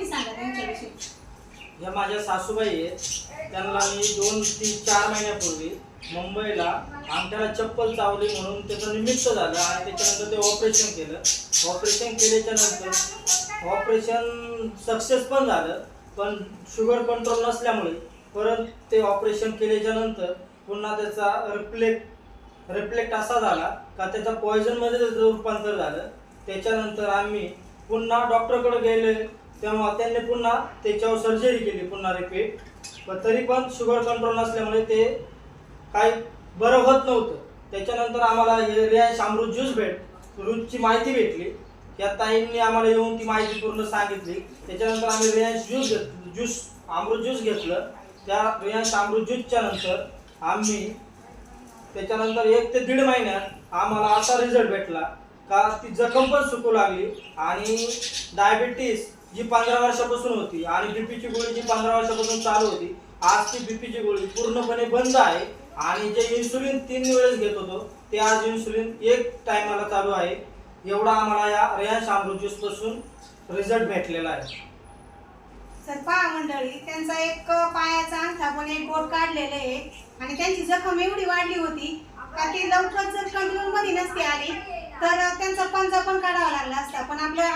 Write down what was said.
तुम्ही सांगा त्यांच्याविषयी. या माझ्या सासूबाई आहेत, त्यांना मी 2-3-4 महिन्यापूर्वी मुंबईला अंगठ्याला चप्पल चावली म्हणून त्याचं निमित्त झालं आणि त्याच्यानंतर ते ऑपरेशन केलं. ऑपरेशन केल्याच्या नंतर ऑपरेशन सक्सेस पण झालं, पण शुगर कंट्रोल नसल्यामुळे परत ते ऑपरेशन केल्याच्या नंतर पुन्हा त्याचा रिफ्लेक्ट असा झाला का त्याचा पॉयझनमध्ये त्याचं रूपांतर झालं. त्याच्यानंतर आम्ही पुन्हा डॉक्टरकडे गेले, तेव्हा त्यांनी पुन्हा त्याच्यावर सर्जरी केली, पुन्हा रिपीट. पण तरी पण शुगर कंट्रोल नसल्यामुळे ते काही बरं होत नव्हतं. त्याच्यानंतर आम्हाला हे रियांश अमृत ज्यूसची माहिती भेटली. या ताईंनी आम्हाला येऊन ती माहिती पूर्ण सांगितली. त्याच्यानंतर आम्ही रियांश अमृत ज्यूस घेतलं. त्या रियांश अमृत ज्यूसच्या नंतर आम्ही त्याच्यानंतर 1 ते 1.5 महिन्यात आम्हाला असा रिझल्ट भेटला का ती जखम पण सुकू लागली आणि डायबिटीस जी 15 वर्षापासून होती आणि बीपीची गोळी जी 15 वर्षापासून चालू होती, आज ती बीपीची गोळी पूर्णपणे बंद आहे. आणि जे इन्सुलिन 3 वेळेस घेत होतो ते आज इन्सुलिन 1 टायमाला चालू आहे. एवढा आम्हाला या रियांश अमृत ज्यूस पासून रिझल्ट भेटलेला आहे. सर पहा मंडळी, त्यांचा एक पायाचा अंगठा पण एक बोट काढलेलं आहे आणि त्यांची जखम एवढी वाढली होती का ती लवकर जर कंट्रोल मध्ये नसती आली तर त्यांचा पंजा पण काढावा लागला असता. पण आपल्या